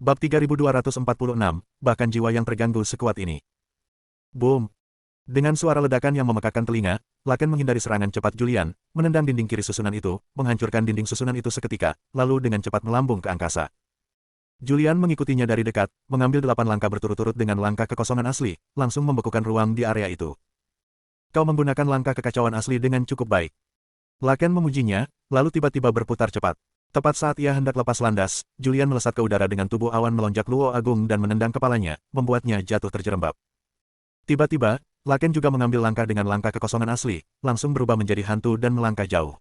Bab 3246, bahkan jiwa yang terganggu sekuat ini. Boom! Dengan suara ledakan yang memekakkan telinga, Laken menghindari serangan cepat Julian, menendang dinding kiri susunan itu, menghancurkan dinding susunan itu seketika, lalu dengan cepat melambung ke angkasa. Julian mengikutinya dari dekat, mengambil 8 langkah berturut-turut dengan langkah kekosongan asli, langsung membekukan ruang di area itu. Kau menggunakan langkah kekacauan asli dengan cukup baik. Laken memujinya, lalu tiba-tiba berputar cepat. Tepat saat ia hendak lepas landas, Julian melesat ke udara dengan tubuh awan melonjak Luo Agung dan menendang kepalanya, membuatnya jatuh terjerembab. Tiba-tiba, Laken juga mengambil langkah dengan langkah kekosongan asli, langsung berubah menjadi hantu dan melangkah jauh.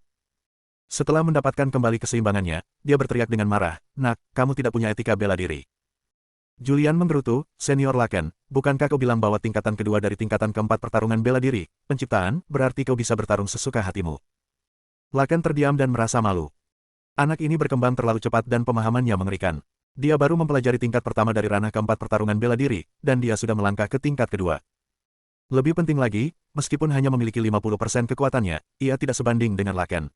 Setelah mendapatkan kembali keseimbangannya, dia berteriak dengan marah, "Nak, kamu tidak punya etika bela diri." Julian menggerutu, "Senior Laken, bukankah kau bilang bahwa tingkatan kedua dari tingkatan keempat pertarungan bela diri, penciptaan, berarti kau bisa bertarung sesuka hatimu?" Laken terdiam dan merasa malu. Anak ini berkembang terlalu cepat dan pemahamannya mengerikan. Dia baru mempelajari tingkat pertama dari ranah keempat pertarungan bela diri, dan dia sudah melangkah ke tingkat kedua. Lebih penting lagi, meskipun hanya memiliki 50% kekuatannya, ia tidak sebanding dengan Laken.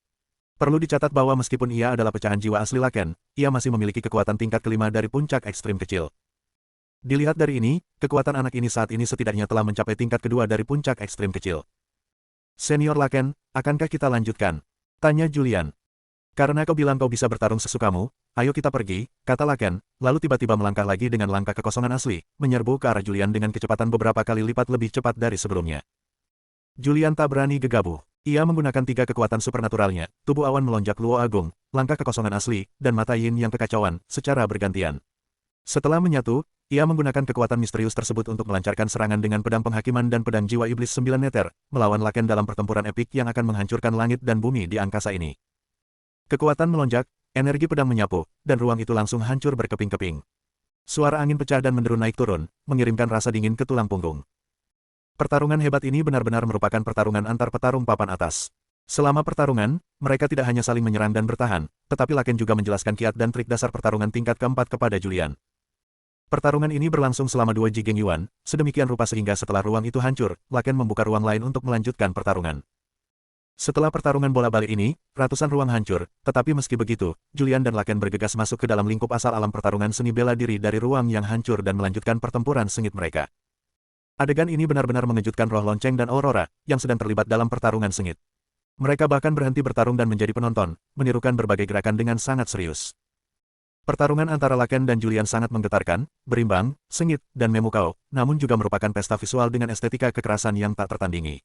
Perlu dicatat bahwa meskipun ia adalah pecahan jiwa asli Laken, ia masih memiliki kekuatan tingkat kelima dari puncak ekstrim kecil. Dilihat dari ini, kekuatan anak ini saat ini setidaknya telah mencapai tingkat kedua dari puncak ekstrim kecil. "Senior Laken, akankah kita lanjutkan?" tanya Julian. "Karena kau bilang kau bisa bertarung sesukamu, ayo kita pergi," kata Laken, lalu tiba-tiba melangkah lagi dengan langkah kekosongan asli, menyerbu ke arah Julian dengan kecepatan beberapa kali lipat lebih cepat dari sebelumnya. Julian tak berani gegabah. Ia menggunakan 3 kekuatan supernaturalnya, tubuh awan melonjak Luo Agung, langkah kekosongan asli, dan mata yin yang kekacauan, secara bergantian. Setelah menyatu, ia menggunakan kekuatan misterius tersebut untuk melancarkan serangan dengan pedang penghakiman dan pedang jiwa iblis 9 meter, melawan Laken dalam pertempuran epik yang akan menghancurkan langit dan bumi di angkasa ini. Kekuatan melonjak, energi pedang menyapu, dan ruang itu langsung hancur berkeping-keping. Suara angin pecah dan menderu naik turun, mengirimkan rasa dingin ke tulang punggung. Pertarungan hebat ini benar-benar merupakan pertarungan antar petarung papan atas. Selama pertarungan, mereka tidak hanya saling menyerang dan bertahan, tetapi Laken juga menjelaskan kiat dan trik dasar pertarungan tingkat keempat kepada Julian. Pertarungan ini berlangsung selama 2 Jigeng Yuan, sedemikian rupa sehingga setelah ruang itu hancur, Laken membuka ruang lain untuk melanjutkan pertarungan. Setelah pertarungan bola-balik ini, ratusan ruang hancur, tetapi meski begitu, Julian dan Laken bergegas masuk ke dalam lingkup asal alam pertarungan seni bela diri dari ruang yang hancur dan melanjutkan pertempuran sengit mereka. Adegan ini benar-benar mengejutkan Roh Lonceng dan Aurora, yang sedang terlibat dalam pertarungan sengit. Mereka bahkan berhenti bertarung dan menjadi penonton, menirukan berbagai gerakan dengan sangat serius. Pertarungan antara Laken dan Julian sangat menggetarkan, berimbang, sengit, dan memukau, namun juga merupakan pesta visual dengan estetika kekerasan yang tak tertandingi.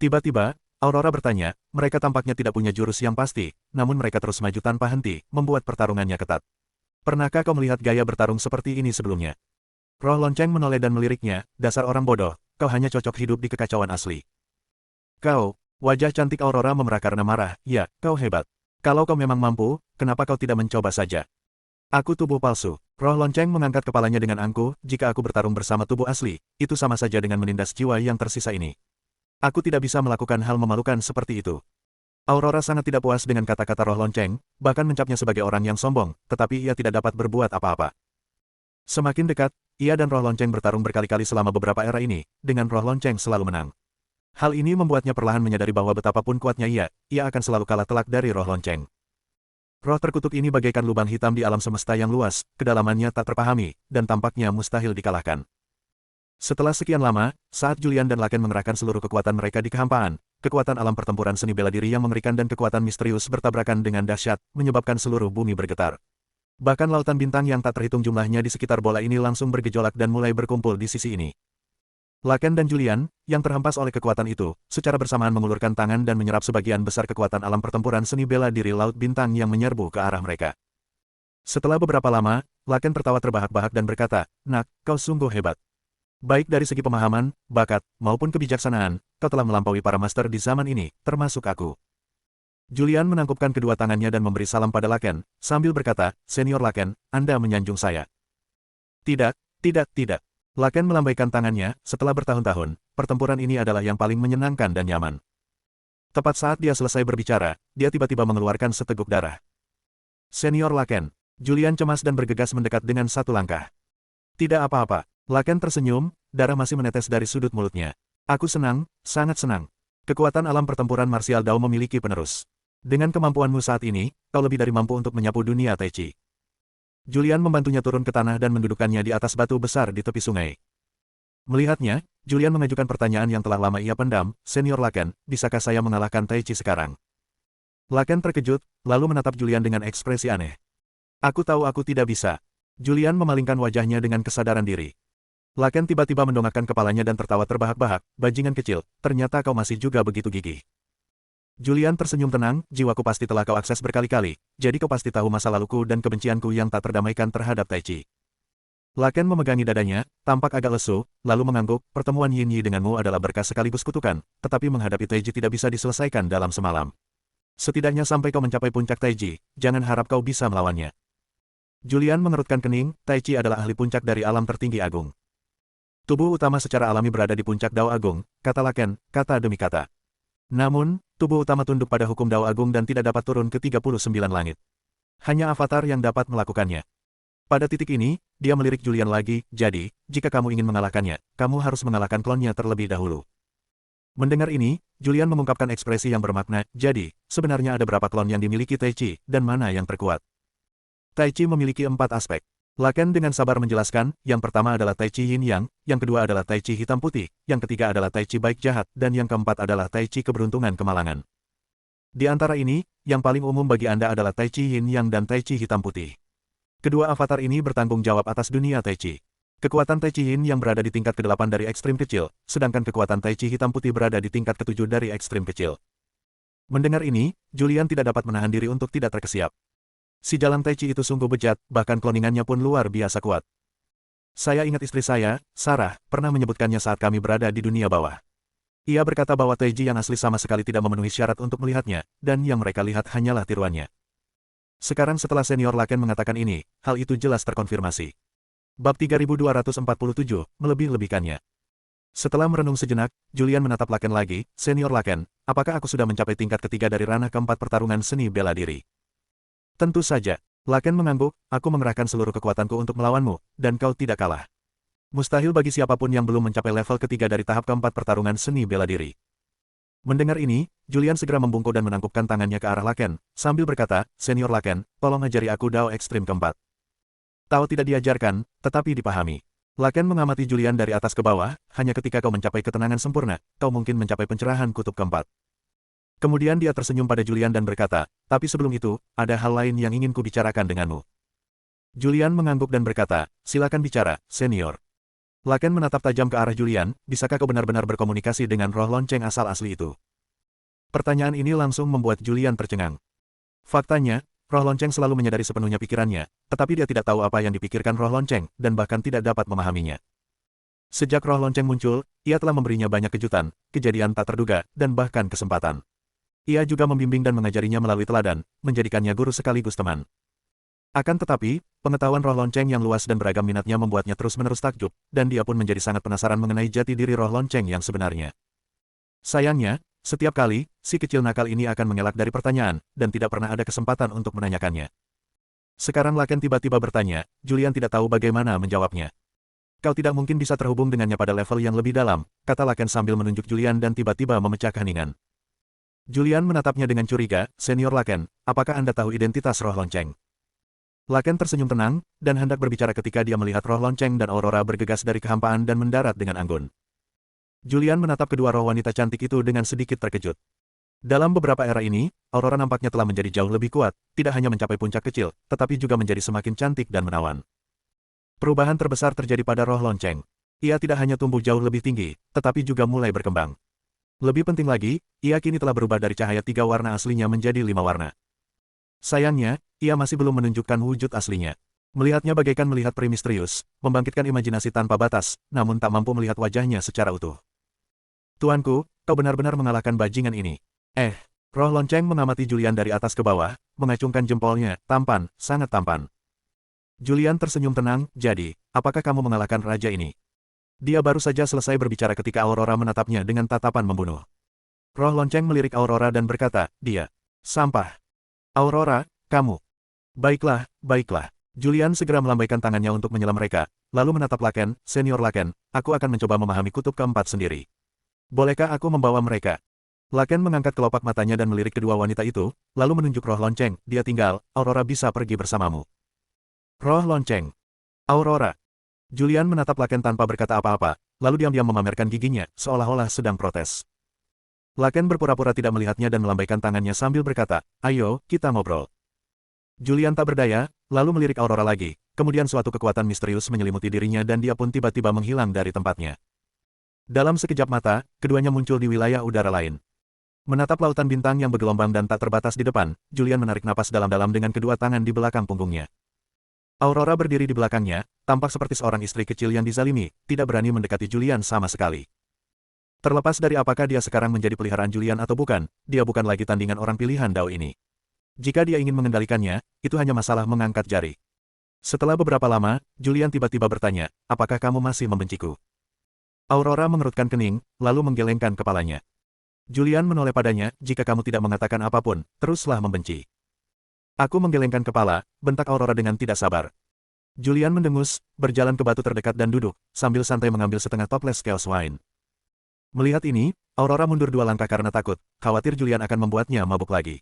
Tiba-tiba, Aurora bertanya, mereka tampaknya tidak punya jurus yang pasti, namun mereka terus maju tanpa henti, membuat pertarungannya ketat. "Pernahkah kau melihat gaya bertarung seperti ini sebelumnya?" Roh Lonceng menoleh dan meliriknya, "Dasar orang bodoh, kau hanya cocok hidup di kekacauan asli." "Kau," wajah cantik Aurora memerah karena marah, "ya, kau hebat. Kalau kau memang mampu, kenapa kau tidak mencoba saja?" "Aku tubuh palsu." Roh Lonceng mengangkat kepalanya dengan angkuh, "Jika aku bertarung bersama tubuh asli, itu sama saja dengan menindas jiwa yang tersisa ini. Aku tidak bisa melakukan hal memalukan seperti itu." Aurora sangat tidak puas dengan kata-kata Roh Lonceng, bahkan mencapnya sebagai orang yang sombong, tetapi ia tidak dapat berbuat apa-apa. Semakin dekat, ia dan Roh Lonceng bertarung berkali-kali selama beberapa era ini, dengan Roh Lonceng selalu menang. Hal ini membuatnya perlahan menyadari bahwa betapapun kuatnya ia akan selalu kalah telak dari Roh Lonceng. Roh terkutuk ini bagaikan lubang hitam di alam semesta yang luas, kedalamannya tak terpahami, dan tampaknya mustahil dikalahkan. Setelah sekian lama, saat Julian dan Laken mengerahkan seluruh kekuatan mereka di kehampaan, kekuatan alam pertempuran seni bela diri yang mengerikan dan kekuatan misterius bertabrakan dengan dahsyat, menyebabkan seluruh bumi bergetar. Bahkan lautan bintang yang tak terhitung jumlahnya di sekitar bola ini langsung bergejolak dan mulai berkumpul di sisi ini. Laken dan Julian, yang terhempas oleh kekuatan itu, secara bersamaan mengulurkan tangan dan menyerap sebagian besar kekuatan alam pertempuran seni bela diri laut bintang yang menyerbu ke arah mereka. Setelah beberapa lama, Laken tertawa terbahak-bahak dan berkata, "Nak, kau sungguh hebat. Baik dari segi pemahaman, bakat, maupun kebijaksanaan, kau telah melampaui para master di zaman ini, termasuk aku." Julian menangkupkan kedua tangannya dan memberi salam pada Laken, sambil berkata, "Senior Laken, Anda menyanjung saya." "Tidak, tidak, tidak." Laken melambaikan tangannya, "Setelah bertahun-tahun, pertempuran ini adalah yang paling menyenangkan dan nyaman." Tepat saat dia selesai berbicara, dia tiba-tiba mengeluarkan seteguk darah. "Senior Laken." Julian cemas dan bergegas mendekat dengan satu langkah. "Tidak apa-apa." Laken tersenyum, darah masih menetes dari sudut mulutnya. "Aku senang, sangat senang. Kekuatan alam pertempuran marsial Dao memiliki penerus. Dengan kemampuanmu saat ini, kau lebih dari mampu untuk menyapu dunia Tai Chi." Julian membantunya turun ke tanah dan mendudukkannya di atas batu besar di tepi sungai. Melihatnya, Julian mengajukan pertanyaan yang telah lama ia pendam, Senior Laken, bisakah saya mengalahkan Taichi sekarang? Laken terkejut, lalu menatap Julian dengan ekspresi aneh. Aku tahu aku tidak bisa. Julian memalingkan wajahnya dengan kesadaran diri. Laken tiba-tiba mendongakkan kepalanya dan tertawa terbahak-bahak, bajingan kecil, ternyata kau masih juga begitu gigih. Julian tersenyum tenang, jiwaku pasti telah kau akses berkali-kali, jadi kau pasti tahu masa laluku dan kebencianku yang tak terdamaikan terhadap Taichi. Laken memegangi dadanya, tampak agak lesu, lalu mengangguk, pertemuan Yin Yi denganmu adalah berkah sekaligus kutukan, tetapi menghadapi Taichi tidak bisa diselesaikan dalam semalam. Setidaknya sampai kau mencapai puncak Taichi, jangan harap kau bisa melawannya. Julian mengerutkan kening, Taichi adalah ahli puncak dari alam tertinggi agung. Tubuh utama secara alami berada di puncak Dao Agung, kata Laken, kata demi kata. Namun, tubuh utama tunduk pada hukum Dao Agung dan tidak dapat turun ke 39 langit. Hanya avatar yang dapat melakukannya. Pada titik ini, dia melirik Julian lagi, jadi, jika kamu ingin mengalahkannya, kamu harus mengalahkan klonnya terlebih dahulu. Mendengar ini, Julian mengungkapkan ekspresi yang bermakna, jadi, sebenarnya ada berapa klon yang dimiliki Taichi, dan mana yang terkuat? Taichi memiliki 4 aspek. Laken dengan sabar menjelaskan, yang pertama adalah Taichi Yin Yang, yang kedua adalah Taichi hitam putih, yang ketiga adalah Taichi baik jahat, dan yang keempat adalah Taichi keberuntungan kemalangan. Di antara ini, yang paling umum bagi Anda adalah Taichi Yin Yang dan Taichi hitam putih. Kedua avatar ini bertanggung jawab atas dunia Taichi. Kekuatan Taichi Yin yang berada di tingkat ke-8 dari ekstrim kecil, sedangkan kekuatan Taichi hitam putih berada di tingkat ke-7 dari ekstrim kecil. Mendengar ini, Julian tidak dapat menahan diri untuk tidak terkesiap. Si jalan Taichi itu sungguh bejat, bahkan kloningannya pun luar biasa kuat. Saya ingat istri saya, Sarah, pernah menyebutkannya saat kami berada di dunia bawah. Ia berkata bahwa Taichi yang asli sama sekali tidak memenuhi syarat untuk melihatnya, dan yang mereka lihat hanyalah tiruannya. Sekarang setelah Senior Laken mengatakan ini, hal itu jelas terkonfirmasi. Bab 3247, melebih-lebihkannya. Setelah merenung sejenak, Julian menatap Laken lagi, Senior Laken, apakah aku sudah mencapai tingkat ketiga dari ranah keempat pertarungan seni bela diri? Tentu saja. Laken mengangguk, aku mengerahkan seluruh kekuatanku untuk melawanmu, dan kau tidak kalah. Mustahil bagi siapapun yang belum mencapai level ketiga dari tahap keempat pertarungan seni bela diri. Mendengar ini, Julian segera membungkuk dan menangkupkan tangannya ke arah Laken, sambil berkata, Senior Laken, tolong ajari aku Dao ekstrim keempat. Tahu tidak diajarkan, tetapi dipahami. Laken mengamati Julian dari atas ke bawah, hanya ketika kau mencapai ketenangan sempurna, kau mungkin mencapai pencerahan kutub keempat. Kemudian dia tersenyum pada Julian dan berkata, tapi sebelum itu, ada hal lain yang ingin kubicarakan denganmu. Julian mengangguk dan berkata, silakan bicara, senior. Laken menatap tajam ke arah Julian, bisakah kau benar-benar berkomunikasi dengan roh lonceng asal asli itu? Pertanyaan ini langsung membuat Julian tercengang. Faktanya, roh lonceng selalu menyadari sepenuhnya pikirannya, tetapi dia tidak tahu apa yang dipikirkan roh lonceng, dan bahkan tidak dapat memahaminya. Sejak roh lonceng muncul, ia telah memberinya banyak kejutan, kejadian tak terduga, dan bahkan kesempatan. Ia juga membimbing dan mengajarinya melalui teladan, menjadikannya guru sekaligus teman. Akan tetapi, pengetahuan roh lonceng yang luas dan beragam minatnya membuatnya terus-menerus takjub, dan dia pun menjadi sangat penasaran mengenai jati diri roh lonceng yang sebenarnya. Sayangnya, setiap kali, si kecil nakal ini akan mengelak dari pertanyaan, dan tidak pernah ada kesempatan untuk menanyakannya. Sekarang Laken tiba-tiba bertanya, Julian tidak tahu bagaimana menjawabnya. Kau tidak mungkin bisa terhubung dengannya pada level yang lebih dalam, kata Laken sambil menunjuk Julian dan tiba-tiba memecah keheningan. Julian menatapnya dengan curiga, Senior Laken, apakah Anda tahu identitas roh lonceng? Laken tersenyum tenang, dan hendak berbicara ketika dia melihat roh lonceng dan Aurora bergegas dari kehampaan dan mendarat dengan anggun. Julian menatap kedua roh wanita cantik itu dengan sedikit terkejut. Dalam beberapa era ini, Aurora nampaknya telah menjadi jauh lebih kuat, tidak hanya mencapai puncak kecil, tetapi juga menjadi semakin cantik dan menawan. Perubahan terbesar terjadi pada roh lonceng. Ia tidak hanya tumbuh jauh lebih tinggi, tetapi juga mulai berkembang. Lebih penting lagi, ia kini telah berubah dari cahaya 3 warna aslinya menjadi 5 warna. Sayangnya, ia masih belum menunjukkan wujud aslinya. Melihatnya bagaikan melihat peri misterius, membangkitkan imajinasi tanpa batas, namun tak mampu melihat wajahnya secara utuh. Tuanku, kau benar-benar mengalahkan bajingan ini. Roh lonceng mengamati Julian dari atas ke bawah, mengacungkan jempolnya, tampan, sangat tampan. Julian tersenyum tenang, jadi, apakah kamu mengalahkan raja ini? Dia baru saja selesai berbicara ketika Aurora menatapnya dengan tatapan membunuh. Roh lonceng melirik Aurora dan berkata, dia, sampah. Aurora, kamu. Baiklah, baiklah. Julian segera melambaikan tangannya untuk menyela mereka, lalu menatap Laken, Senior Laken, aku akan mencoba memahami kutub keempat sendiri. Bolehkah aku membawa mereka? Laken mengangkat kelopak matanya dan melirik kedua wanita itu, lalu menunjuk roh lonceng, dia tinggal, Aurora bisa pergi bersamamu. Roh lonceng. Aurora. Julian menatap Laken tanpa berkata apa-apa, lalu diam-diam memamerkan giginya, seolah-olah sedang protes. Laken berpura-pura tidak melihatnya dan melambaikan tangannya sambil berkata, "Ayo, kita ngobrol." Julian tak berdaya, lalu melirik Aurora lagi, kemudian suatu kekuatan misterius menyelimuti dirinya dan dia pun tiba-tiba menghilang dari tempatnya. Dalam sekejap mata, keduanya muncul di wilayah udara lain. Menatap lautan bintang yang bergelombang dan tak terbatas di depan, Julian menarik napas dalam-dalam dengan kedua tangan di belakang punggungnya. Aurora berdiri di belakangnya, tampak seperti seorang istri kecil yang dizalimi, tidak berani mendekati Julian sama sekali. Terlepas dari apakah dia sekarang menjadi peliharaan Julian atau bukan, dia bukan lagi tandingan orang pilihan Dao ini. Jika dia ingin mengendalikannya, itu hanya masalah mengangkat jari. Setelah beberapa lama, Julian tiba-tiba bertanya, "Apakah kamu masih membenciku?" Aurora mengerutkan kening, lalu menggelengkan kepalanya. Julian menoleh padanya, "Jika kamu tidak mengatakan apapun, teruslah membenci." Aku menggelengkan kepala, bentak Aurora dengan tidak sabar. Julian mendengus, berjalan ke batu terdekat dan duduk, sambil santai mengambil setengah toples Chaos Wine. Melihat ini, Aurora mundur 2 langkah karena takut, khawatir Julian akan membuatnya mabuk lagi.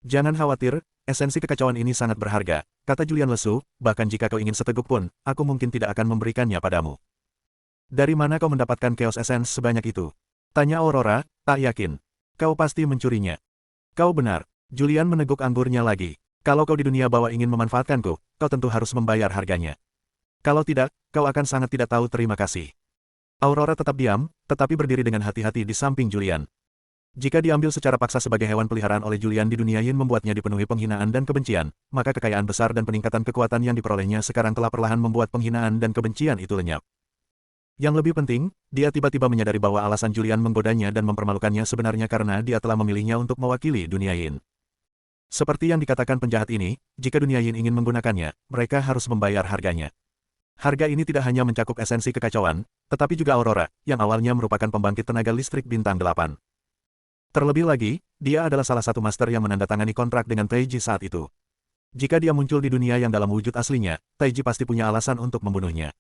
"Jangan khawatir, esensi kekacauan ini sangat berharga," kata Julian lesu, "bahkan jika kau ingin seteguk pun, aku mungkin tidak akan memberikannya padamu." "Dari mana kau mendapatkan Chaos Essence sebanyak itu?" tanya Aurora, "Tak yakin. Kau pasti mencurinya." "Kau benar." Julian meneguk anggurnya lagi. "Kalau kau di dunia bawah ingin memanfaatkanku, kau tentu harus membayar harganya. Kalau tidak, kau akan sangat tidak tahu terima kasih." Aurora tetap diam, tetapi berdiri dengan hati-hati di samping Julian. Jika diambil secara paksa sebagai hewan peliharaan oleh Julian di dunia Yin membuatnya dipenuhi penghinaan dan kebencian, maka kekayaan besar dan peningkatan kekuatan yang diperolehnya sekarang telah perlahan membuat penghinaan dan kebencian itu lenyap. Yang lebih penting, dia tiba-tiba menyadari bahwa alasan Julian menggodanya dan mempermalukannya sebenarnya karena dia telah memilihnya untuk mewakili dunia Yin. Seperti yang dikatakan penjahat ini, jika dunia Yin ingin menggunakannya, mereka harus membayar harganya. Harga ini tidak hanya mencakup esensi kekacauan, tetapi juga Aurora, yang awalnya merupakan pembangkit tenaga listrik bintang 8. Terlebih lagi, dia adalah salah satu master yang menandatangani kontrak dengan Taiji saat itu. Jika dia muncul di dunia yang dalam wujud aslinya, Taiji pasti punya alasan untuk membunuhnya.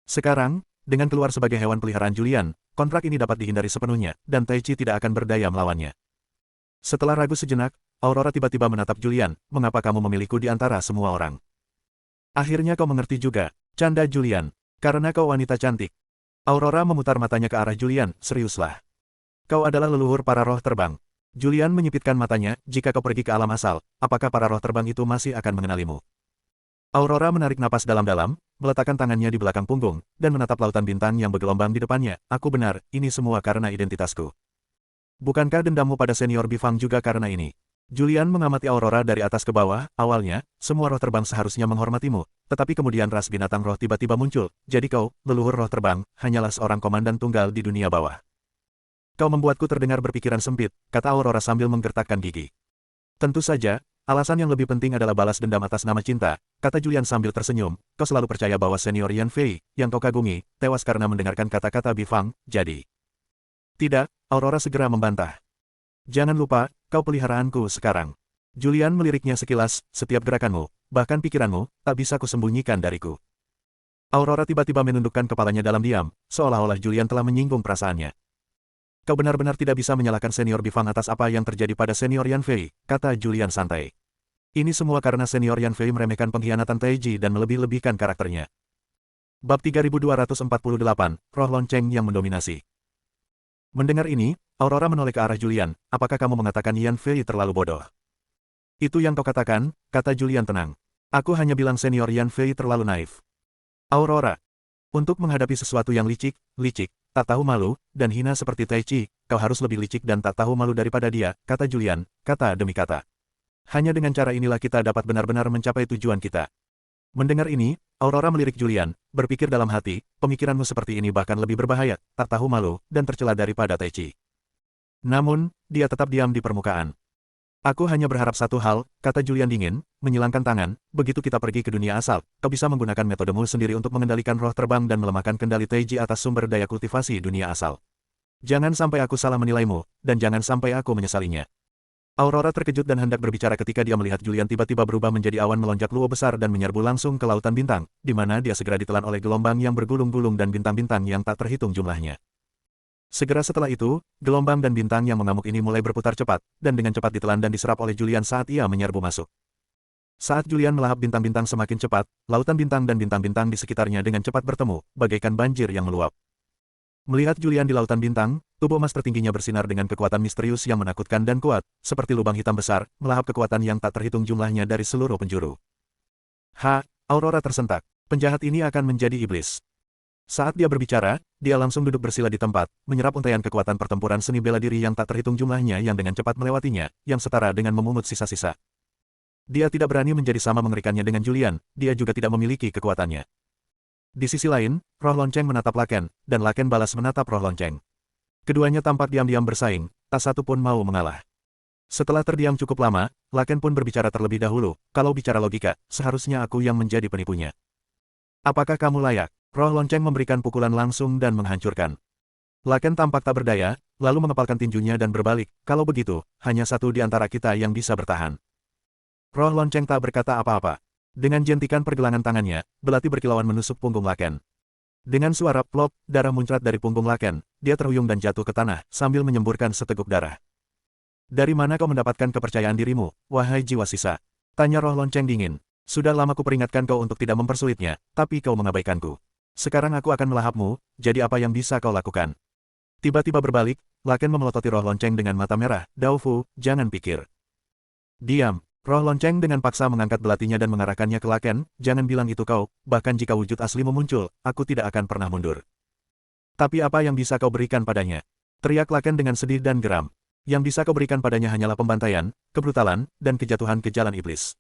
Sekarang, dengan keluar sebagai hewan peliharaan Julian, kontrak ini dapat dihindari sepenuhnya, dan Taiji tidak akan berdaya melawannya. Setelah ragu sejenak, Aurora tiba-tiba menatap Julian, "Mengapa kamu memilihku di antara semua orang?" "Akhirnya kau mengerti juga," canda Julian. "Karena kau wanita cantik." Aurora memutar matanya ke arah Julian, "Seriuslah. Kau adalah leluhur para roh terbang." Julian menyipitkan matanya, "Jika kau pergi ke alam asal, apakah para roh terbang itu masih akan mengenalimu?" Aurora menarik napas dalam-dalam, meletakkan tangannya di belakang punggung, dan menatap lautan bintang yang bergelombang di depannya. "Aku benar, ini semua karena identitasku. Bukankah dendammu pada senior Bifang juga karena ini?" Julian mengamati Aurora dari atas ke bawah. "Awalnya, semua roh terbang seharusnya menghormatimu, tetapi kemudian ras binatang roh tiba-tiba muncul, jadi kau, leluhur roh terbang, hanyalah seorang komandan tunggal di dunia bawah." "Kau membuatku terdengar berpikiran sempit," kata Aurora sambil menggertakkan gigi. "Tentu saja, alasan yang lebih penting adalah balas dendam atas nama cinta," kata Julian sambil tersenyum. "Kau selalu percaya bahwa senior Yan Fei, yang kau kagumi, tewas karena mendengarkan kata-kata Bifang, jadi..." "Tidak," Aurora segera membantah. "Jangan lupa, kau peliharaanku sekarang." Julian meliriknya sekilas, "Setiap gerakanmu, bahkan pikiranmu, tak bisa kusembunyikan dariku." Aurora tiba-tiba menundukkan kepalanya dalam diam, seolah-olah Julian telah menyinggung perasaannya. "Kau benar-benar tidak bisa menyalahkan senior Bifang atas apa yang terjadi pada senior Yan Fei," kata Julian santai. "Ini semua karena senior Yan Fei meremehkan pengkhianatan Taiji dan melebih-lebihkan karakternya." Bab 3248, Roh Lonceng yang Mendominasi. Mendengar ini, Aurora menoleh ke arah Julian, "Apakah kamu mengatakan Yan Fei terlalu bodoh?" "Itu yang kau katakan," kata Julian tenang. "Aku hanya bilang senior Yan Fei terlalu naif." "Aurora, untuk menghadapi sesuatu yang licik, tak tahu malu, dan hina seperti Taiji, kau harus lebih licik dan tak tahu malu daripada dia," kata Julian, kata demi kata. "Hanya dengan cara inilah kita dapat benar-benar mencapai tujuan kita." Mendengar ini, Aurora melirik Julian, berpikir dalam hati, "Pemikiranmu seperti ini bahkan lebih berbahaya, tak tahu malu, dan tercela daripada Taiji." Namun, dia tetap diam di permukaan. "Aku hanya berharap satu hal," kata Julian dingin, menyilangkan tangan, "begitu kita pergi ke dunia asal, kau bisa menggunakan metodemu sendiri untuk mengendalikan roh terbang dan melemahkan kendali Taiji atas sumber daya kultivasi dunia asal. Jangan sampai aku salah menilaimu, dan jangan sampai aku menyesalinya." Aurora terkejut dan hendak berbicara ketika dia melihat Julian tiba-tiba berubah menjadi awan melonjak luo besar dan menyerbu langsung ke lautan bintang, di mana dia segera ditelan oleh gelombang yang bergulung-gulung dan bintang-bintang yang tak terhitung jumlahnya. Segera setelah itu, gelombang dan bintang yang mengamuk ini mulai berputar cepat, dan dengan cepat ditelan dan diserap oleh Julian saat ia menyerbu masuk. Saat Julian melahap bintang-bintang semakin cepat, lautan bintang dan bintang-bintang di sekitarnya dengan cepat bertemu, bagaikan banjir yang meluap. Melihat Julian di lautan bintang, tubuh emas tertingginya bersinar dengan kekuatan misterius yang menakutkan dan kuat, seperti lubang hitam besar, melahap kekuatan yang tak terhitung jumlahnya dari seluruh penjuru. Aurora tersentak. Penjahat ini akan menjadi iblis. Saat dia berbicara, dia langsung duduk bersila di tempat, menyerap untaian kekuatan pertempuran seni bela diri yang tak terhitung jumlahnya yang dengan cepat melewatinya, yang setara dengan memungut sisa-sisa. Dia tidak berani menjadi sama mengerikannya dengan Julian, dia juga tidak memiliki kekuatannya. Di sisi lain, roh lonceng menatap Laken, dan Laken balas menatap roh lonceng. Keduanya tampak diam-diam bersaing, tak satu pun mau mengalah. Setelah terdiam cukup lama, Laken pun berbicara terlebih dahulu, kalau bicara logika, seharusnya aku yang menjadi penipunya. Apakah kamu layak? Roh lonceng memberikan pukulan langsung dan menghancurkan. Laken tampak tak berdaya, lalu mengepalkan tinjunya dan berbalik, kalau begitu, hanya satu di antara kita yang bisa bertahan. Roh lonceng tak berkata apa-apa. Dengan jentikan pergelangan tangannya, belati berkilauan menusuk punggung Laken. Dengan suara plop, darah muncrat dari punggung Laken, dia terhuyung dan jatuh ke tanah, sambil menyemburkan seteguk darah. Dari mana kau mendapatkan kepercayaan dirimu, wahai jiwa sisa? Tanya roh lonceng dingin. Sudah lama ku peringatkan kau untuk tidak mempersulitnya, tapi kau mengabaikanku. Sekarang aku akan melahapmu, jadi apa yang bisa kau lakukan? Tiba-tiba berbalik, Laken memelototi roh lonceng dengan mata merah. Dao Fu, jangan pikir. Diam. Roh lonceng dengan paksa mengangkat belatinya dan mengarahkannya ke Laken. Jangan bilang itu kau, bahkan jika wujud aslimu muncul, aku tidak akan pernah mundur. Tapi apa yang bisa kau berikan padanya? Teriak Laken dengan sedih dan geram. Yang bisa kau berikan padanya hanyalah pembantaian, kebrutalan, dan kejatuhan ke jalan iblis.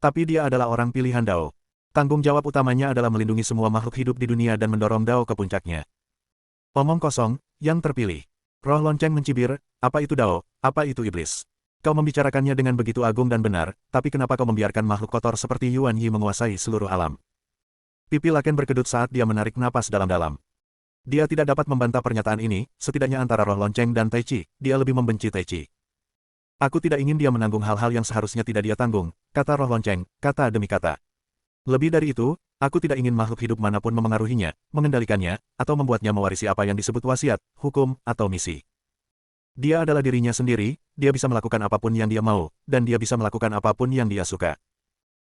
Tapi dia adalah orang pilihan Dao. Tanggung jawab utamanya adalah melindungi semua makhluk hidup di dunia dan mendorong Dao ke puncaknya. Omong kosong, yang terpilih. Roh lonceng mencibir, apa itu Dao, apa itu iblis? Kau membicarakannya dengan begitu agung dan benar, tapi kenapa kau membiarkan makhluk kotor seperti Yuan Yi menguasai seluruh alam? Pipi Laken berkedut saat dia menarik napas dalam-dalam. Dia tidak dapat membantah pernyataan ini, setidaknya antara roh lonceng dan Tai Chi, dia lebih membenci Tai Chi. Aku tidak ingin dia menanggung hal-hal yang seharusnya tidak dia tanggung, kata roh lonceng, kata demi kata. Lebih dari itu, aku tidak ingin makhluk hidup manapun memengaruhinya, mengendalikannya, atau membuatnya mewarisi apa yang disebut wasiat, hukum, atau misi. Dia adalah dirinya sendiri, dia bisa melakukan apapun yang dia mau, dan dia bisa melakukan apapun yang dia suka.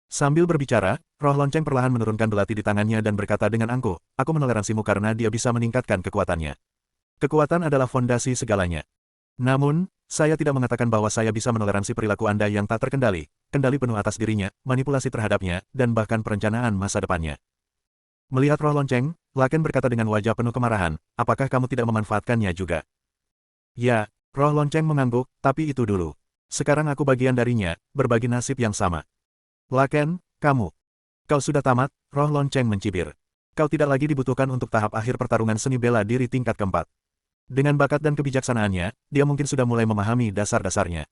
Sambil berbicara, roh lonceng perlahan menurunkan belati di tangannya dan berkata dengan angkuh, aku menoleransimu karena dia bisa meningkatkan kekuatannya. Kekuatan adalah fondasi segalanya. Namun, saya tidak mengatakan bahwa saya bisa menoleransi perilaku Anda yang tak terkendali, kendali penuh atas dirinya, manipulasi terhadapnya, dan bahkan perencanaan masa depannya. Melihat roh lonceng, Laken berkata dengan wajah penuh kemarahan, apakah kamu tidak memanfaatkannya juga? Ya, roh lonceng mengangguk, tapi itu dulu. Sekarang aku bagian darinya, berbagi nasib yang sama. Laken, kamu. Kau sudah tamat, roh lonceng mencibir. Kau tidak lagi dibutuhkan untuk tahap akhir pertarungan seni bela diri tingkat keempat. Dengan bakat dan kebijaksanaannya, dia mungkin sudah mulai memahami dasar-dasarnya.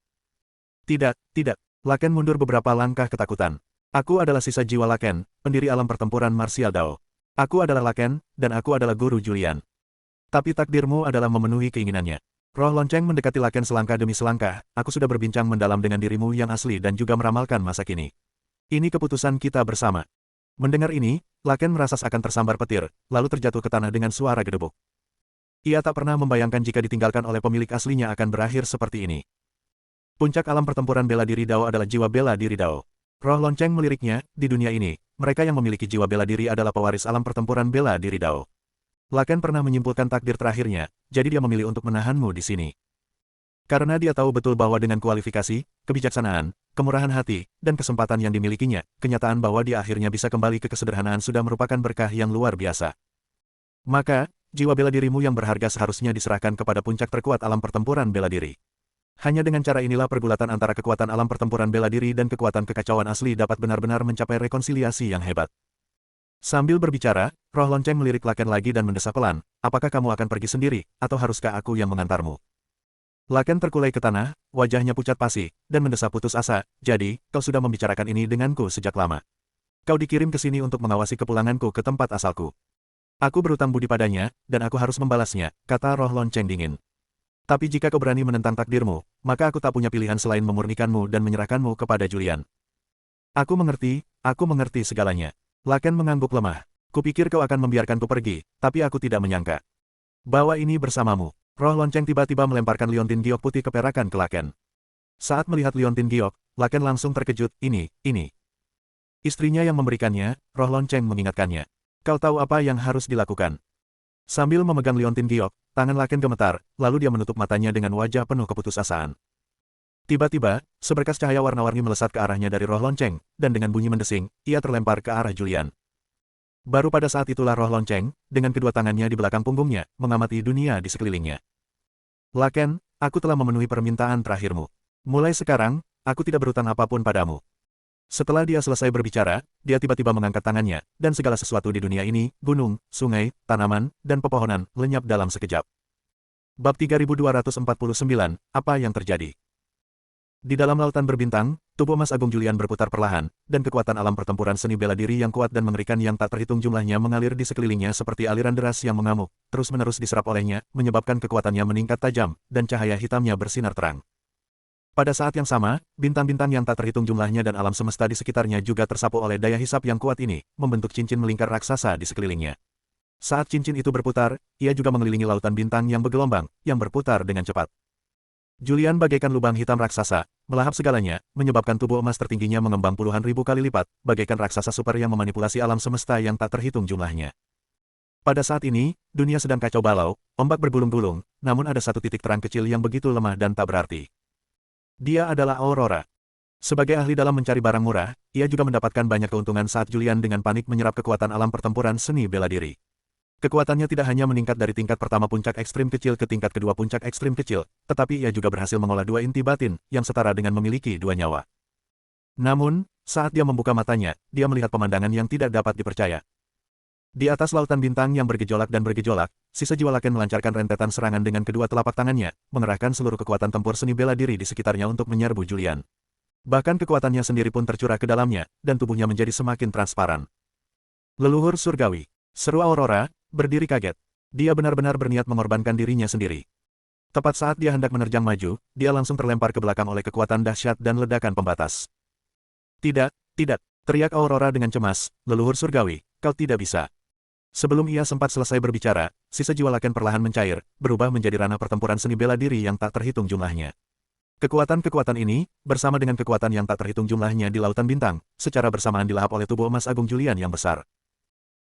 Tidak. Laken mundur beberapa langkah ketakutan. Aku adalah sisa jiwa Laken, pendiri alam pertempuran marsial Dao. Aku adalah Laken, dan aku adalah guru Julian. Tapi takdirmu adalah memenuhi keinginannya. Roh lonceng mendekati Laken selangkah demi selangkah, aku sudah berbincang mendalam dengan dirimu yang asli dan juga meramalkan masa kini. Ini keputusan kita bersama. Mendengar ini, Laken merasa akan tersambar petir, lalu terjatuh ke tanah dengan suara gedebuk. Ia tak pernah membayangkan jika ditinggalkan oleh pemilik aslinya akan berakhir seperti ini. Puncak alam pertempuran bela diri Dao adalah jiwa bela diri Dao. Roh lonceng meliriknya, di dunia ini, mereka yang memiliki jiwa bela diri adalah pewaris alam pertempuran bela diri Dao. Laken pernah menyimpulkan takdir terakhirnya, jadi dia memilih untuk menahanmu di sini. Karena dia tahu betul bahwa dengan kualifikasi, kebijaksanaan, kemurahan hati, dan kesempatan yang dimilikinya, kenyataan bahwa dia akhirnya bisa kembali ke kesederhanaan sudah merupakan berkah yang luar biasa. Maka, jiwa bela dirimu yang berharga seharusnya diserahkan kepada puncak terkuat alam pertempuran bela diri. Hanya dengan cara inilah pergulatan antara kekuatan alam pertempuran bela diri dan kekuatan kekacauan asli dapat benar-benar mencapai rekonsiliasi yang hebat. Sambil berbicara, roh lonceng melirik Laken lagi dan mendesah pelan, apakah kamu akan pergi sendiri, atau haruskah aku yang mengantarmu? Laken terkulai ke tanah, wajahnya pucat pasi, dan mendesah putus asa, jadi, kau sudah membicarakan ini denganku sejak lama. Kau dikirim ke sini untuk mengawasi kepulanganku ke tempat asalku. Aku berutang budi padanya, dan aku harus membalasnya, kata roh lonceng dingin. Tapi jika kau berani menentang takdirmu, maka aku tak punya pilihan selain memurnikanmu dan menyerahkanmu kepada Julian. Aku mengerti segalanya. Laken mengangguk lemah. Kupikir kau akan membiarkanku pergi, tapi aku tidak menyangka. Bawa ini bersamamu. Roh lonceng tiba-tiba melemparkan liontin giok putih keperakan ke Laken. Saat melihat liontin giok, Laken langsung terkejut, ini. Istrinya yang memberikannya, roh lonceng mengingatkannya. Kau tahu apa yang harus dilakukan. Sambil memegang liontin giok, tangan Laken gemetar, lalu dia menutup matanya dengan wajah penuh keputusasaan. Tiba-tiba, seberkas cahaya warna-warni melesat ke arahnya dari roh lonceng, dan dengan bunyi mendesing, ia terlempar ke arah Julian. Baru pada saat itulah roh lonceng, dengan kedua tangannya di belakang punggungnya, mengamati dunia di sekelilingnya. Laken, aku telah memenuhi permintaan terakhirmu. Mulai sekarang, aku tidak berutang apapun padamu. Setelah dia selesai berbicara, dia tiba-tiba mengangkat tangannya, dan segala sesuatu di dunia ini, gunung, sungai, tanaman, dan pepohonan, lenyap dalam sekejap. Bab 3249, apa yang terjadi? Di dalam lautan berbintang, tubuh emas agung Julian berputar perlahan, dan kekuatan alam pertempuran seni bela diri yang kuat dan mengerikan yang tak terhitung jumlahnya mengalir di sekelilingnya seperti aliran deras yang mengamuk, terus-menerus diserap olehnya, menyebabkan kekuatannya meningkat tajam, dan cahaya hitamnya bersinar terang. Pada saat yang sama, bintang-bintang yang tak terhitung jumlahnya dan alam semesta di sekitarnya juga tersapu oleh daya hisap yang kuat ini, membentuk cincin melingkar raksasa di sekelilingnya. Saat cincin itu berputar, ia juga mengelilingi lautan bintang yang bergelombang, yang berputar dengan cepat. Julian bagaikan lubang hitam raksasa, melahap segalanya, menyebabkan tubuh emas tertingginya mengembang puluhan ribu kali lipat, bagaikan raksasa super yang memanipulasi alam semesta yang tak terhitung jumlahnya. Pada saat ini, dunia sedang kacau balau, ombak bergulung-gulung, namun ada satu titik terang kecil yang begitu lemah dan tak berarti. Dia adalah Aurora. Sebagai ahli dalam mencari barang murah, ia juga mendapatkan banyak keuntungan saat Julian dengan panik menyerap kekuatan alam pertempuran seni bela diri. Kekuatannya tidak hanya meningkat dari tingkat pertama puncak ekstrim kecil ke tingkat kedua puncak ekstrim kecil, tetapi ia juga berhasil mengolah dua inti batin, yang setara dengan memiliki dua nyawa. Namun, saat dia membuka matanya, dia melihat pemandangan yang tidak dapat dipercaya. Di atas lautan bintang yang bergejolak dan bergejolak, si sejiwa Laken melancarkan rentetan serangan dengan kedua telapak tangannya, mengerahkan seluruh kekuatan tempur seni bela diri di sekitarnya untuk menyerbu Julian. Bahkan kekuatannya sendiri pun tercurah ke dalamnya, dan tubuhnya menjadi semakin transparan. Leluhur surgawi, seru Aurora, berdiri kaget. Dia benar-benar berniat mengorbankan dirinya sendiri. Tepat saat dia hendak menerjang maju, dia langsung terlempar ke belakang oleh kekuatan dahsyat dan ledakan pembatas. Tidak, tidak, teriak Aurora dengan cemas, leluhur surgawi, kau tidak bisa. Sebelum ia sempat selesai berbicara, si sejiwa Laken perlahan mencair, berubah menjadi ranah pertempuran seni bela diri yang tak terhitung jumlahnya. Kekuatan-kekuatan ini, bersama dengan kekuatan yang tak terhitung jumlahnya di lautan bintang, secara bersamaan dilahap oleh tubuh emas agung Julian yang besar.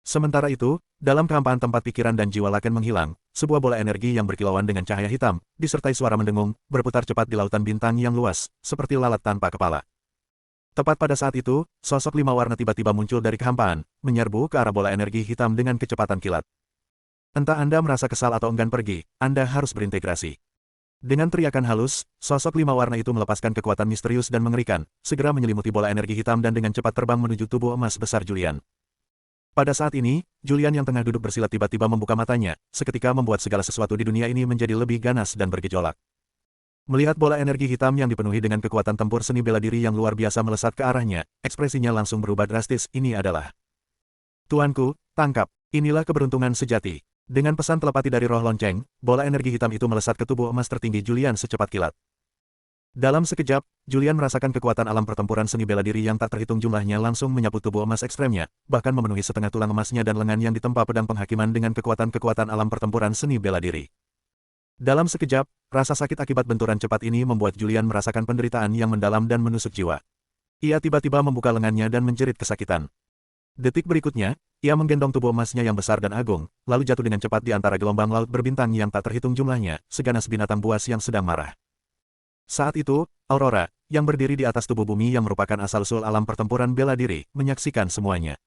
Sementara itu, dalam kehampaan tempat pikiran dan jiwa Laken menghilang, sebuah bola energi yang berkilauan dengan cahaya hitam, disertai suara mendengung, berputar cepat di lautan bintang yang luas, seperti lalat tanpa kepala. Tepat pada saat itu, sosok lima warna tiba-tiba muncul dari kehampaan, menyerbu ke arah bola energi hitam dengan kecepatan kilat. Entah Anda merasa kesal atau enggan pergi, Anda harus berintegrasi. Dengan teriakan halus, sosok lima warna itu melepaskan kekuatan misterius dan mengerikan, segera menyelimuti bola energi hitam dan dengan cepat terbang menuju tubuh emas besar Julian. Pada saat ini, Julian yang tengah duduk bersila tiba-tiba membuka matanya, seketika membuat segala sesuatu di dunia ini menjadi lebih ganas dan bergejolak. Melihat bola energi hitam yang dipenuhi dengan kekuatan tempur seni bela diri yang luar biasa melesat ke arahnya, ekspresinya langsung berubah drastis. Ini adalah Tuanku, tangkap. Inilah keberuntungan sejati. Dengan pesan telepati dari roh lonceng, bola energi hitam itu melesat ke tubuh emas tertinggi Julian secepat kilat. Dalam sekejap, Julian merasakan kekuatan alam pertempuran seni bela diri yang tak terhitung jumlahnya langsung menyapu tubuh emas ekstremnya, bahkan memenuhi setengah tulang emasnya dan lengan yang ditempa pedang penghakiman dengan kekuatan-kekuatan alam pertempuran seni bela diri. Dalam sekejap, rasa sakit akibat benturan cepat ini membuat Julian merasakan penderitaan yang mendalam dan menusuk jiwa. Ia tiba-tiba membuka lengannya dan menjerit kesakitan. Detik berikutnya, ia menggendong tubuh emasnya yang besar dan agung, lalu jatuh dengan cepat di antara gelombang laut berbintang yang tak terhitung jumlahnya, seganas binatang buas yang sedang marah. Saat itu, Aurora, yang berdiri di atas tubuh bumi yang merupakan asal-usul alam pertempuran bela diri, menyaksikan semuanya.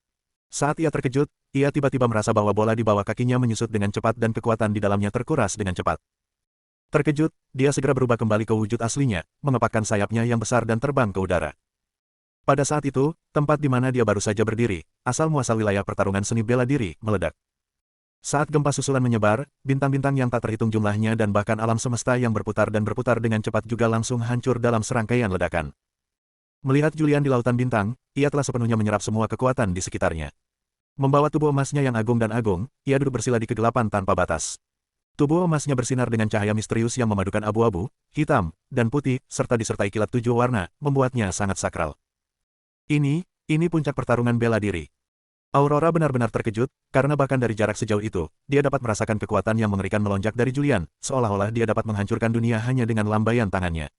Saat ia terkejut, ia tiba-tiba merasa bahwa bola di bawah kakinya menyusut dengan cepat dan kekuatan di dalamnya terkuras dengan cepat. Terkejut, dia segera berubah kembali ke wujud aslinya, mengepakkan sayapnya yang besar dan terbang ke udara. Pada saat itu, tempat di mana dia baru saja berdiri, asal-muasal wilayah pertarungan seni bela diri, meledak. Saat gempa susulan menyebar, bintang-bintang yang tak terhitung jumlahnya dan bahkan alam semesta yang berputar dan berputar dengan cepat juga langsung hancur dalam serangkaian ledakan. Melihat Julian di lautan bintang, ia telah sepenuhnya menyerap semua kekuatan di sekitarnya. Membawa tubuh emasnya yang agung dan agung, ia duduk bersila di kegelapan tanpa batas. Tubuh emasnya bersinar dengan cahaya misterius yang memadukan abu-abu, hitam, dan putih, serta disertai kilat 7 warna, membuatnya sangat sakral. Ini puncak pertarungan bela diri. Aurora benar-benar terkejut, karena bahkan dari jarak sejauh itu, dia dapat merasakan kekuatan yang mengerikan melonjak dari Julian, seolah-olah dia dapat menghancurkan dunia hanya dengan lambaian tangannya.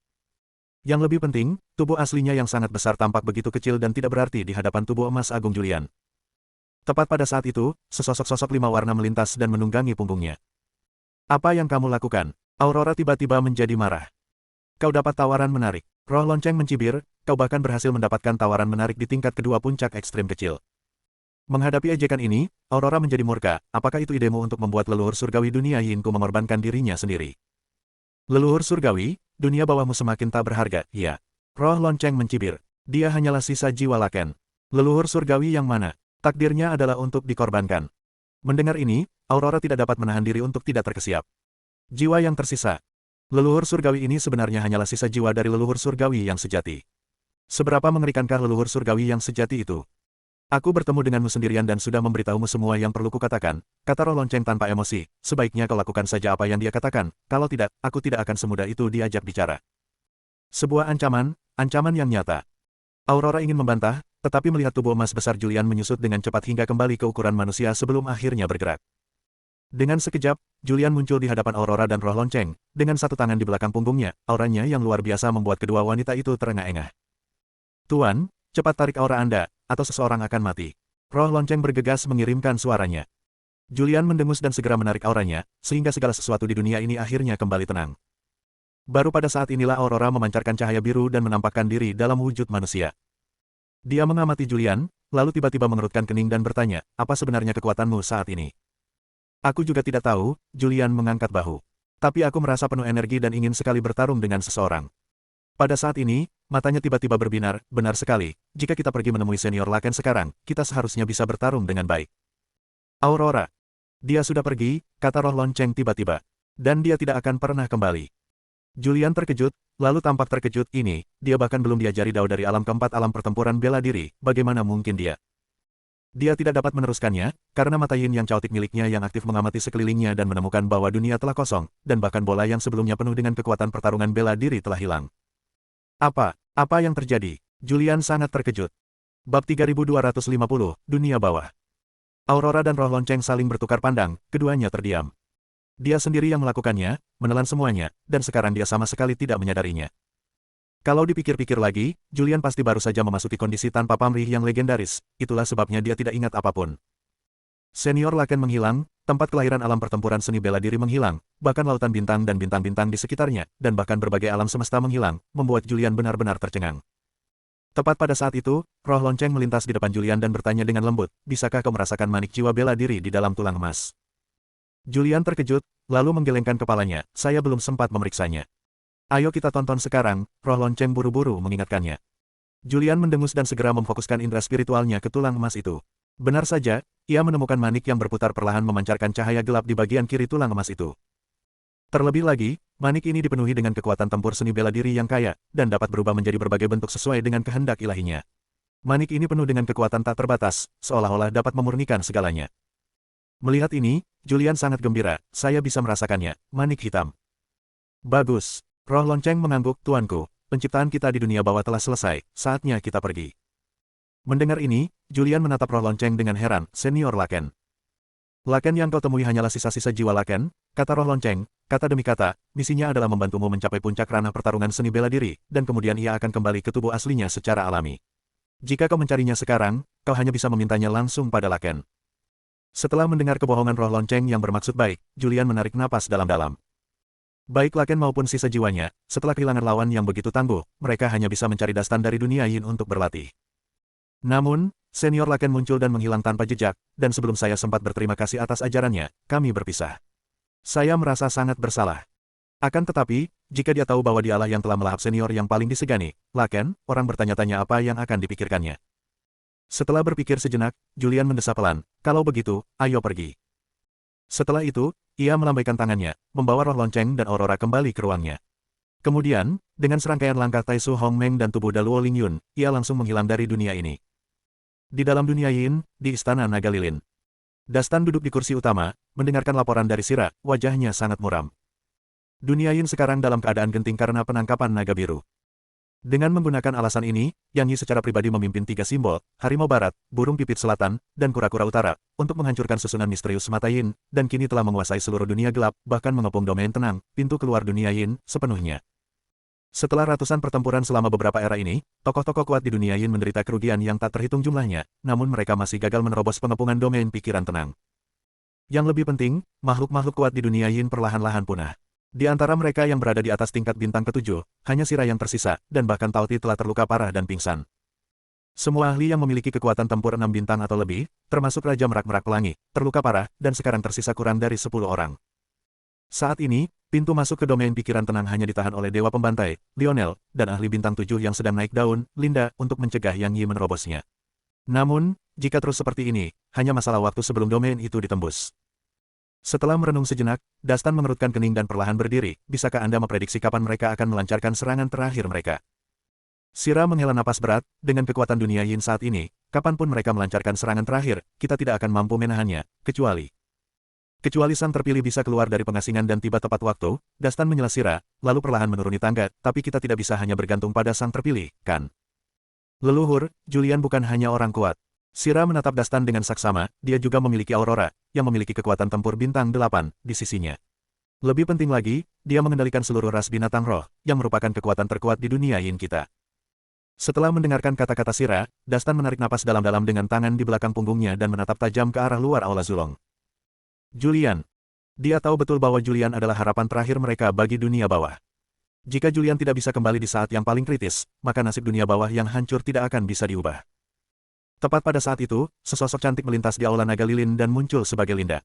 Yang lebih penting, tubuh aslinya yang sangat besar tampak begitu kecil dan tidak berarti di hadapan tubuh emas agung Julian. Tepat pada saat itu, sesosok-sosok 5 warna melintas dan menunggangi punggungnya. Apa yang kamu lakukan? Aurora tiba-tiba menjadi marah. Kau dapat tawaran menarik. Roh lonceng mencibir, kau bahkan berhasil mendapatkan tawaran menarik di tingkat kedua puncak ekstrim kecil. Menghadapi ejekan ini, Aurora menjadi murka. Apakah itu idemu untuk membuat leluhur surgawi dunia Yinku mengorbankan dirinya sendiri? Leluhur surgawi, dunia bawahmu semakin tak berharga, iya. Roh lonceng mencibir. Dia hanyalah sisa jiwa Laken. Leluhur surgawi yang mana? Takdirnya adalah untuk dikorbankan. Mendengar ini, Aurora tidak dapat menahan diri untuk tidak terkesiap. Jiwa yang tersisa. Leluhur surgawi ini sebenarnya hanyalah sisa jiwa dari leluhur surgawi yang sejati. Seberapa mengerikankah leluhur surgawi yang sejati itu? Aku bertemu denganmu sendirian dan sudah memberitahumu semua yang perlu kukatakan, kata roh lonceng tanpa emosi. Sebaiknya kau lakukan saja apa yang dia katakan, kalau tidak, aku tidak akan semudah itu diajak bicara. Sebuah ancaman yang nyata. Aurora ingin membantah, tetapi melihat tubuh emas besar Julian menyusut dengan cepat hingga kembali ke ukuran manusia sebelum akhirnya bergerak. Dengan sekejap, Julian muncul di hadapan Aurora dan roh lonceng, dengan satu tangan di belakang punggungnya, auranya yang luar biasa membuat kedua wanita itu terengah-engah. Tuan, cepat tarik aura Anda, atau seseorang akan mati. Roh lonceng bergegas mengirimkan suaranya. Julian mendengus dan segera menarik auranya, sehingga segala sesuatu di dunia ini akhirnya kembali tenang. Baru pada saat inilah Aurora memancarkan cahaya biru dan menampakkan diri dalam wujud manusia. Dia mengamati Julian, lalu tiba-tiba mengerutkan kening dan bertanya, apa sebenarnya kekuatanmu saat ini? Aku juga tidak tahu, Julian mengangkat bahu. Tapi aku merasa penuh energi dan ingin sekali bertarung dengan seseorang. Pada saat ini, matanya tiba-tiba berbinar, benar sekali, jika kita pergi menemui senior Laken sekarang, kita seharusnya bisa bertarung dengan baik. Aurora. Dia sudah pergi, kata roh lonceng tiba-tiba. Dan dia tidak akan pernah kembali. Julian terkejut, lalu tampak terkejut ini, dia bahkan belum diajari dao dari alam keempat alam pertempuran bela diri, bagaimana mungkin dia? Dia tidak dapat meneruskannya, karena mata yin yang caotik miliknya yang aktif mengamati sekelilingnya dan menemukan bahwa dunia telah kosong, dan bahkan bola yang sebelumnya penuh dengan kekuatan pertarungan bela diri telah hilang. Apa yang terjadi? Julian sangat terkejut. Bab 3250, Dunia Bawah. Aurora dan roh lonceng saling bertukar pandang, keduanya terdiam. Dia sendiri yang melakukannya, menelan semuanya, dan sekarang dia sama sekali tidak menyadarinya. Kalau dipikir-pikir lagi, Julian pasti baru saja memasuki kondisi tanpa pamrih yang legendaris, itulah sebabnya dia tidak ingat apapun. Senior Laken menghilang, tempat kelahiran alam pertempuran seni bela diri menghilang, bahkan lautan bintang dan bintang-bintang di sekitarnya, dan bahkan berbagai alam semesta menghilang, membuat Julian benar-benar tercengang. Tepat pada saat itu, roh lonceng melintas di depan Julian dan bertanya dengan lembut, bisakah kau merasakan manik jiwa bela diri di dalam tulang emas? Julian terkejut, lalu menggelengkan kepalanya, saya belum sempat memeriksanya. Ayo kita tonton sekarang, roh lonceng buru-buru mengingatkannya. Julian mendengus dan segera memfokuskan indera spiritualnya ke tulang emas itu. Benar saja, ia menemukan manik yang berputar perlahan memancarkan cahaya gelap di bagian kiri tulang emas itu. Terlebih lagi, manik ini dipenuhi dengan kekuatan tempur seni bela diri yang kaya, dan dapat berubah menjadi berbagai bentuk sesuai dengan kehendak ilahinya. Manik ini penuh dengan kekuatan tak terbatas, seolah-olah dapat memurnikan segalanya. Melihat ini, Julian sangat gembira, saya bisa merasakannya, manik hitam. Bagus. Roh lonceng mengangguk, tuanku, penciptaan kita di dunia bawah telah selesai, saatnya kita pergi. Mendengar ini, Julian menatap roh lonceng dengan heran, senior Laken. Laken yang kau temui hanyalah sisa-sisa jiwa Laken, kata roh lonceng, kata demi kata, misinya adalah membantumu mencapai puncak ranah pertarungan seni bela diri, dan kemudian ia akan kembali ke tubuh aslinya secara alami. Jika kau mencarinya sekarang, kau hanya bisa memintanya langsung pada Laken. Setelah mendengar kebohongan roh lonceng yang bermaksud baik, Julian menarik napas dalam-dalam. Baik Laken maupun sisa jiwanya, setelah kehilangan lawan yang begitu tangguh, mereka hanya bisa mencari dastan dari dunia yin untuk berlatih. Namun, senior Laken muncul dan menghilang tanpa jejak, dan sebelum saya sempat berterima kasih atas ajarannya, kami berpisah. Saya merasa sangat bersalah. Akan tetapi, jika dia tahu bahwa dialah yang telah melahap senior yang paling disegani, Laken, orang bertanya-tanya apa yang akan dipikirkannya. Setelah berpikir sejenak, Julian mendesah pelan, kalau begitu, ayo pergi. Setelah itu, ia melambaikan tangannya, membawa roh lonceng dan Aurora kembali ke ruangnya. Kemudian, dengan serangkaian langkah Tai Su Hong Meng dan tubuh Daluo Ling Yun, ia langsung menghilang dari dunia ini. Di dalam dunia yin, di Istana Naga Lilin. Dastan duduk di kursi utama, mendengarkan laporan dari Sira, wajahnya sangat muram. Dunia yin sekarang dalam keadaan genting karena penangkapan naga biru. Dengan menggunakan alasan ini, Yang Yi secara pribadi memimpin 3 simbol, Harimau Barat, Burung Pipit Selatan, dan Kura-Kura Utara, untuk menghancurkan susunan misterius mata yin, dan kini telah menguasai seluruh dunia gelap, bahkan mengepung domain tenang, pintu keluar dunia yin, sepenuhnya. Setelah ratusan pertempuran selama beberapa era ini, tokoh-tokoh kuat di dunia Yin menderita kerugian yang tak terhitung jumlahnya, namun mereka masih gagal menerobos pengepungan domain pikiran tenang. Yang lebih penting, makhluk-makhluk kuat di dunia Yin perlahan-lahan punah. Di antara mereka yang berada di atas tingkat bintang ketujuh, hanya Sira yang tersisa, dan bahkan Tao Ti telah terluka parah dan pingsan. Semua ahli yang memiliki kekuatan tempur 6 bintang atau lebih, termasuk Raja Merak-Merak Pelangi, terluka parah, dan sekarang tersisa kurang dari 10 orang. Saat ini, pintu masuk ke domain pikiran tenang hanya ditahan oleh Dewa Pembantai, Lionel, dan ahli bintang 7 yang sedang naik daun, Linda, untuk mencegah Yang Yi menerobosnya. Namun, jika terus seperti ini, hanya masalah waktu sebelum domain itu ditembus. Setelah merenung sejenak, Dastan mengerutkan kening dan perlahan berdiri. Bisakah Anda memprediksi kapan mereka akan melancarkan serangan terakhir mereka? Sira menghela napas berat, dengan kekuatan dunia Yin saat ini, kapanpun mereka melancarkan serangan terakhir, kita tidak akan mampu menahannya, Kecuali sang terpilih bisa keluar dari pengasingan dan tiba tepat waktu, Dastan menyela Sira, lalu perlahan menuruni tangga, tapi kita tidak bisa hanya bergantung pada sang terpilih, kan? Leluhur, Julian bukan hanya orang kuat. Sira menatap Dastan dengan saksama, dia juga memiliki Aurora, yang memiliki kekuatan tempur bintang 8, di sisinya. Lebih penting lagi, dia mengendalikan seluruh ras binatang roh, yang merupakan kekuatan terkuat di dunia Yin kita. Setelah mendengarkan kata-kata Sira, Dastan menarik napas dalam-dalam dengan tangan di belakang punggungnya dan menatap tajam ke arah luar Aula Zulong. Julian. Dia tahu betul bahwa Julian adalah harapan terakhir mereka bagi dunia bawah. Jika Julian tidak bisa kembali di saat yang paling kritis, maka nasib dunia bawah yang hancur tidak akan bisa diubah. Tepat pada saat itu, sesosok cantik melintas di Aula Naga Lilin dan muncul sebagai Linda.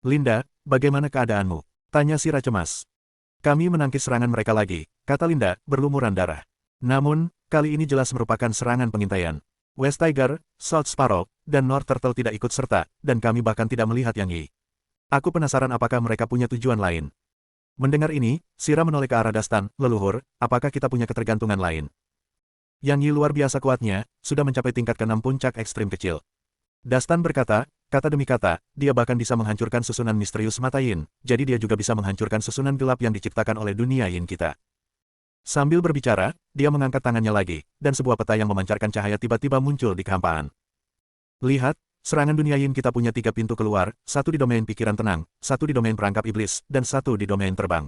Linda, bagaimana keadaanmu? Tanya Sira cemas. Kami menangkis serangan mereka lagi, kata Linda, berlumuran darah. Namun, kali ini jelas merupakan serangan pengintaian. West Tiger, South Sparrow, dan North Turtle tidak ikut serta, dan kami bahkan tidak melihat Yang Yi. Aku penasaran apakah mereka punya tujuan lain. Mendengar ini, Sira menoleh ke arah Dastan, leluhur, apakah kita punya ketergantungan lain? Yang Yi luar biasa kuatnya, sudah mencapai tingkat ke-6 puncak ekstrim kecil. Dastan berkata, kata demi kata, dia bahkan bisa menghancurkan susunan misterius mata Yin, jadi dia juga bisa menghancurkan susunan gelap yang diciptakan oleh dunia Yin kita. Sambil berbicara, dia mengangkat tangannya lagi, dan sebuah peta yang memancarkan cahaya tiba-tiba muncul di kehampaan. Lihat, serangan dunia Yin kita punya 3 pintu keluar, 1 di domain pikiran tenang, 1 di domain perangkap iblis, dan 1 di domain terbang.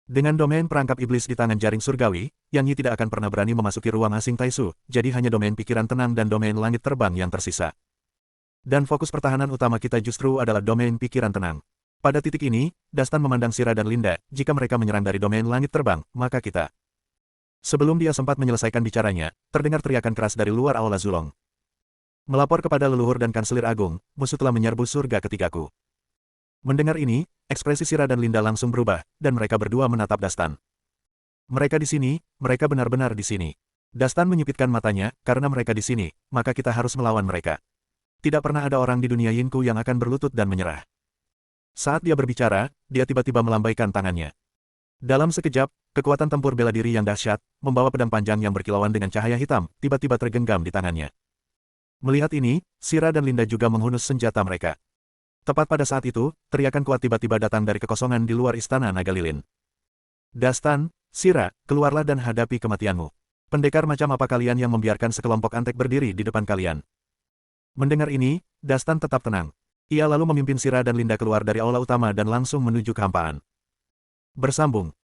Dengan domain perangkap iblis di tangan jaring surgawi, Yang Yi tidak akan pernah berani memasuki ruang asing Taisu, jadi hanya domain pikiran tenang dan domain langit terbang yang tersisa. Dan fokus pertahanan utama kita justru adalah domain pikiran tenang. Pada titik ini, Dastan memandang Sira dan Linda, jika mereka menyerang dari domain langit terbang, maka kita. Sebelum dia sempat menyelesaikan bicaranya, terdengar teriakan keras dari luar Aula Zulong. Melapor kepada leluhur dan kanselir agung, musuh telah menyerbu surga ketigaku. Mendengar ini, ekspresi Sira dan Linda langsung berubah, dan mereka berdua menatap Dastan. Mereka di sini, mereka benar-benar di sini. Dastan menyipitkan matanya, karena mereka di sini, maka kita harus melawan mereka. Tidak pernah ada orang di dunia Yinku yang akan berlutut dan menyerah. Saat dia berbicara, dia tiba-tiba melambaikan tangannya. Dalam sekejap, kekuatan tempur bela diri yang dahsyat, membawa pedang panjang yang berkilauan dengan cahaya hitam, tiba-tiba tergenggam di tangannya. Melihat ini, Sira dan Linda juga menghunus senjata mereka. Tepat pada saat itu, teriakan kuat tiba-tiba datang dari kekosongan di luar istana naga lilin. Dastan, Sira, keluarlah dan hadapi kematianmu. Pendekar macam apa kalian yang membiarkan sekelompok antek berdiri di depan kalian? Mendengar ini, Dastan tetap tenang. Ia lalu memimpin Sira dan Linda keluar dari aula utama dan langsung menuju kehampaan. Bersambung.